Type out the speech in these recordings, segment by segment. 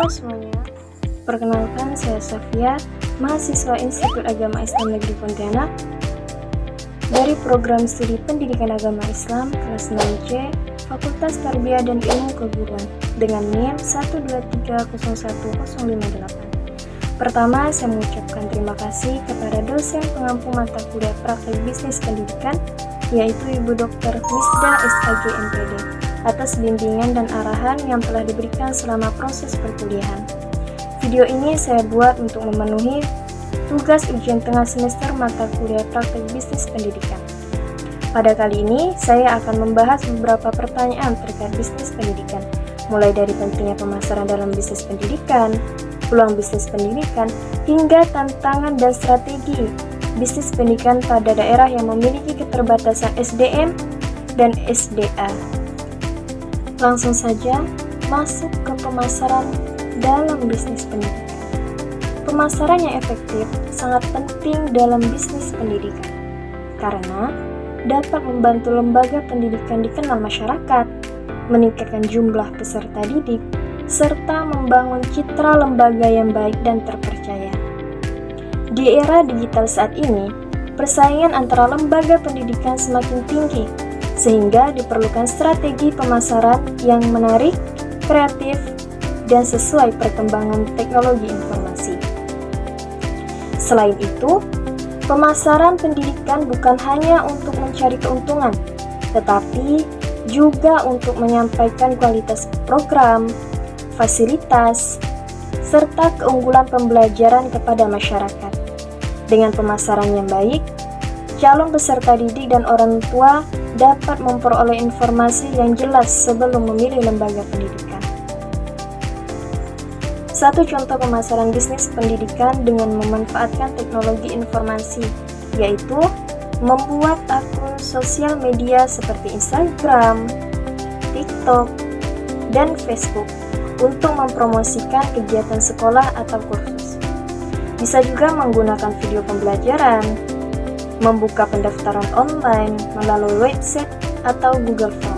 Halo semuanya, perkenalkan saya Safia, mahasiswa Institut Agama Islam Negeri Pontianak dari program studi Pendidikan Agama Islam kelas 6C, Fakultas Tarbiyah dan Ilmu Keguruan dengan NIM 123011058. Pertama, saya mengucapkan terima kasih kepada dosen pengampu mata kuliah praktek bisnis pendidikan, yaitu Ibu Dr. Misda SAG MPD, atas bimbingan dan arahan yang telah diberikan selama proses perkuliahan. Video ini saya buat untuk memenuhi tugas ujian tengah semester mata kuliah praktek bisnis pendidikan. Pada kali ini, saya akan membahas beberapa pertanyaan terkait bisnis pendidikan, mulai dari pentingnya pemasaran dalam bisnis pendidikan, peluang bisnis pendidikan, hingga tantangan dan strategi bisnis pendidikan pada daerah yang memiliki keterbatasan SDM dan SDA. Langsung saja masuk ke pemasaran dalam bisnis pendidikan. Pemasaran yang efektif sangat penting dalam bisnis pendidikan, karena dapat membantu lembaga pendidikan dikenal masyarakat, meningkatkan jumlah peserta didik, serta membangun citra lembaga yang baik dan terpercaya. Di era digital saat ini, persaingan antara lembaga pendidikan semakin tinggi, sehingga diperlukan strategi pemasaran yang menarik, kreatif, dan sesuai perkembangan teknologi informasi. Selain itu, pemasaran pendidikan bukan hanya untuk mencari keuntungan, tetapi juga untuk menyampaikan kualitas program, fasilitas, serta keunggulan pembelajaran kepada masyarakat. Dengan pemasaran yang baik, calon peserta didik dan orang tua dapat memperoleh informasi yang jelas sebelum memilih lembaga pendidikan. Satu contoh pemasaran bisnis pendidikan dengan memanfaatkan teknologi informasi, yaitu membuat akun sosial media seperti Instagram, TikTok, dan Facebook untuk mempromosikan kegiatan sekolah atau kursus. Bisa juga menggunakan video pembelajaran, membuka pendaftaran online melalui website atau Google Form.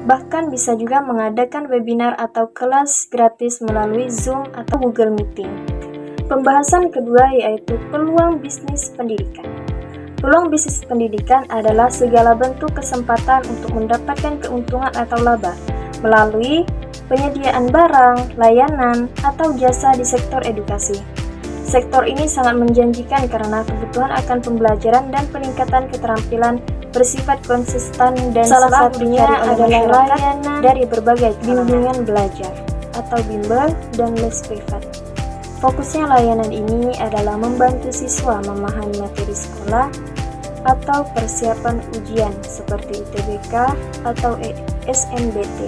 Bahkan bisa juga mengadakan webinar atau kelas gratis melalui Zoom atau Google Meeting. Pembahasan kedua yaitu peluang bisnis pendidikan. Peluang bisnis pendidikan adalah segala bentuk kesempatan untuk mendapatkan keuntungan atau laba melalui penyediaan barang, layanan, atau jasa di sektor edukasi. Sektor ini sangat menjanjikan karena kebutuhan akan pembelajaran dan peningkatan keterampilan bersifat konsisten, dan salah satunya adalah layanan dari berbagai bimbingan belajar atau bimbel dan les privat. Fokusnya layanan ini adalah membantu siswa memahami materi sekolah atau persiapan ujian seperti UTBK atau SNBT,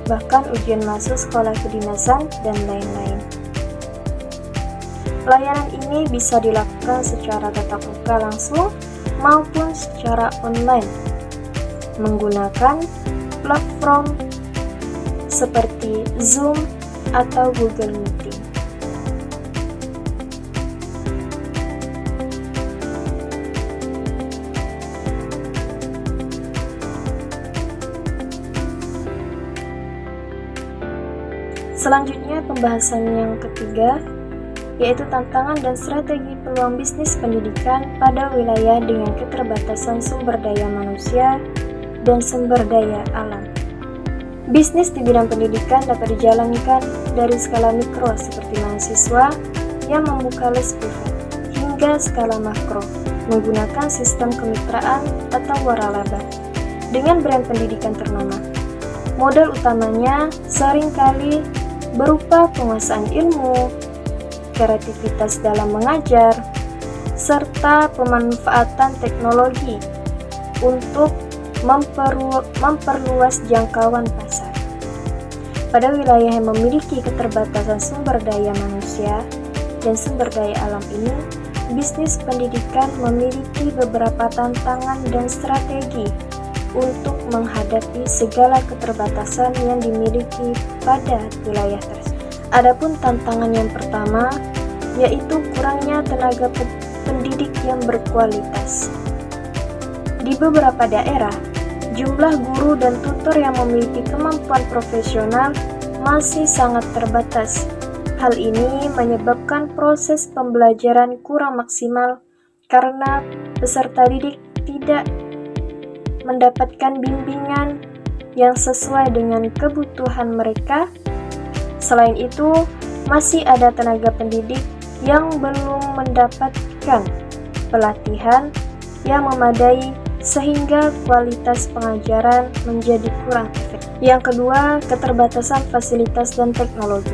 bahkan ujian masuk sekolah kedinasan dan lain-lain. Layanan ini bisa dilakukan secara tatap muka langsung maupun secara online menggunakan platform seperti Zoom atau Google Meeting. Selanjutnya, pembahasan yang ketiga yaitu tantangan dan strategi peluang bisnis pendidikan pada wilayah dengan keterbatasan sumber daya manusia dan sumber daya alam. Bisnis di bidang pendidikan dapat dijalankan dari skala mikro seperti mahasiswa yang membuka les privat hingga skala makro menggunakan sistem kemitraan atau waralaba dengan brand pendidikan ternama. Modal utamanya seringkali berupa penguasaan ilmu, kreativitas dalam mengajar, serta pemanfaatan teknologi untuk memperluas jangkauan pasar. Pada wilayah yang memiliki keterbatasan sumber daya manusia dan sumber daya alam ini, bisnis pendidikan memiliki beberapa tantangan dan strategi untuk menghadapi segala keterbatasan yang dimiliki pada wilayah tersebut. Adapun tantangan yang pertama yaitu kurangnya tenaga pendidik yang berkualitas. Di beberapa daerah, jumlah guru dan tutor yang memiliki kemampuan profesional masih sangat terbatas. Hal ini menyebabkan proses pembelajaran kurang maksimal karena peserta didik tidak mendapatkan bimbingan yang sesuai dengan kebutuhan mereka. Selain itu, masih ada tenaga pendidik yang belum mendapatkan pelatihan yang memadai sehingga kualitas pengajaran menjadi kurang efektif. Yang kedua, keterbatasan fasilitas dan teknologi.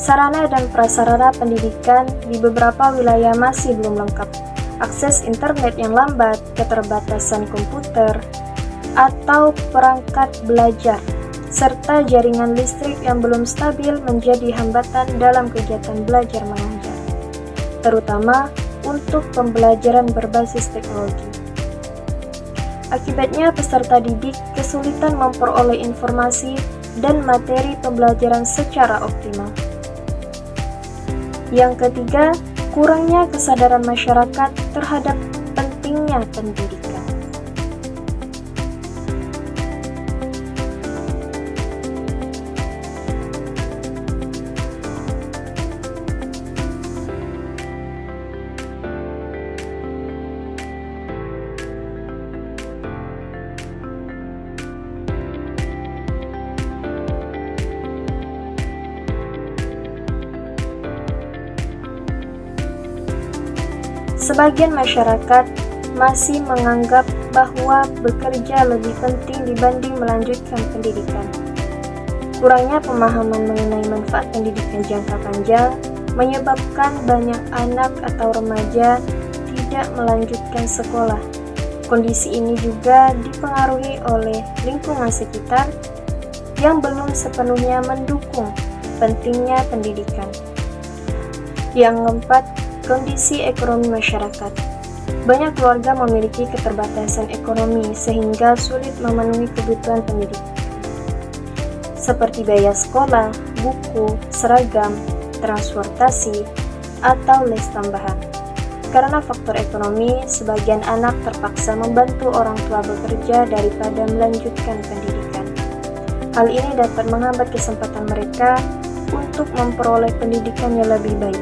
Sarana dan prasarana pendidikan di beberapa wilayah masih belum lengkap. Akses internet yang lambat, keterbatasan komputer atau perangkat belajar, serta jaringan listrik yang belum stabil menjadi hambatan dalam kegiatan belajar mengajar, terutama untuk pembelajaran berbasis teknologi. Akibatnya, peserta didik kesulitan memperoleh informasi dan materi pembelajaran secara optimal. Yang ketiga, kurangnya kesadaran masyarakat terhadap pentingnya pendidikan. Sebagian masyarakat masih menganggap bahwa bekerja lebih penting dibanding melanjutkan pendidikan. Kurangnya pemahaman mengenai manfaat pendidikan jangka panjang menyebabkan banyak anak atau remaja tidak melanjutkan sekolah. Kondisi ini juga dipengaruhi oleh lingkungan sekitar yang belum sepenuhnya mendukung pentingnya pendidikan. Yang keempat, kondisi ekonomi masyarakat. Banyak keluarga memiliki keterbatasan ekonomi sehingga sulit memenuhi kebutuhan pendidikan, seperti biaya sekolah, buku, seragam, transportasi, atau les tambahan. Karena faktor ekonomi, sebagian anak terpaksa membantu orang tua bekerja daripada melanjutkan pendidikan. Hal ini dapat menghambat kesempatan mereka untuk memperoleh pendidikan yang lebih baik.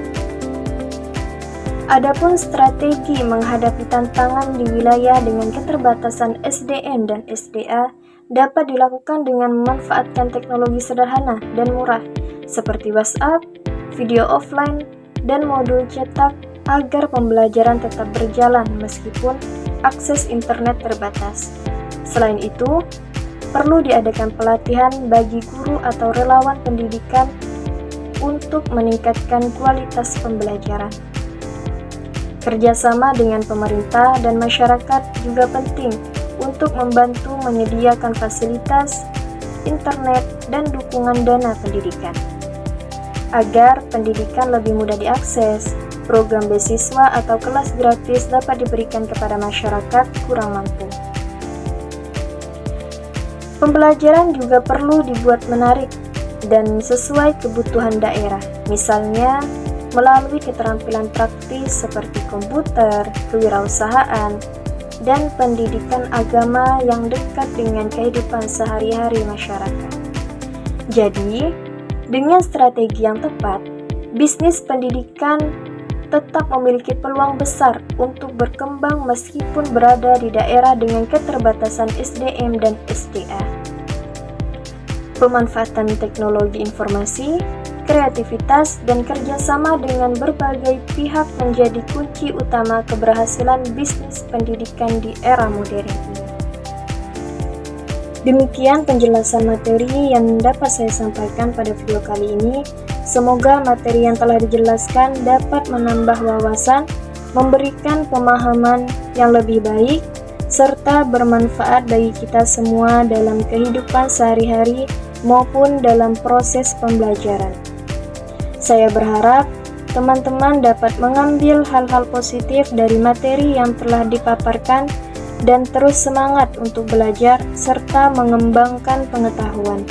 Adapun strategi menghadapi tantangan di wilayah dengan keterbatasan SDM dan SDA dapat dilakukan dengan memanfaatkan teknologi sederhana dan murah seperti WhatsApp, video offline, dan modul cetak agar pembelajaran tetap berjalan meskipun akses internet terbatas. Selain itu, perlu diadakan pelatihan bagi guru atau relawan pendidikan untuk meningkatkan kualitas pembelajaran. Kerjasama dengan pemerintah dan masyarakat juga penting untuk membantu menyediakan fasilitas, internet, dan dukungan dana pendidikan. Agar pendidikan lebih mudah diakses, program beasiswa atau kelas gratis dapat diberikan kepada masyarakat kurang mampu. Pembelajaran juga perlu dibuat menarik dan sesuai kebutuhan daerah, misalnya melalui keterampilan praktis seperti komputer, kewirausahaan, dan pendidikan agama yang dekat dengan kehidupan sehari-hari masyarakat. Jadi, dengan strategi yang tepat, bisnis pendidikan tetap memiliki peluang besar untuk berkembang meskipun berada di daerah dengan keterbatasan SDM dan SDA. Pemanfaatan teknologi informasi, kreativitas, dan kerjasama dengan berbagai pihak menjadi kunci utama keberhasilan bisnis pendidikan di era modern ini. Demikian penjelasan materi yang dapat saya sampaikan pada video kali ini. Semoga materi yang telah dijelaskan dapat menambah wawasan, memberikan pemahaman yang lebih baik, serta bermanfaat bagi kita semua dalam kehidupan sehari-hari maupun dalam proses pembelajaran. Saya berharap teman-teman dapat mengambil hal-hal positif dari materi yang telah dipaparkan dan terus semangat untuk belajar serta mengembangkan pengetahuan.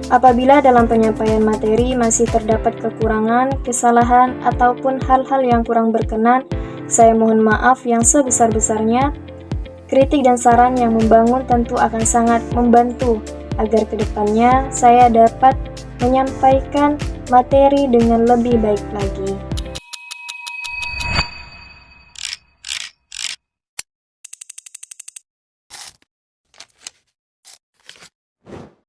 Apabila dalam penyampaian materi masih terdapat kekurangan, kesalahan, ataupun hal-hal yang kurang berkenan, saya mohon maaf yang sebesar-besarnya. Kritik dan saran yang membangun tentu akan sangat membantu agar kedepannya saya dapat menyampaikan materi dengan lebih baik lagi.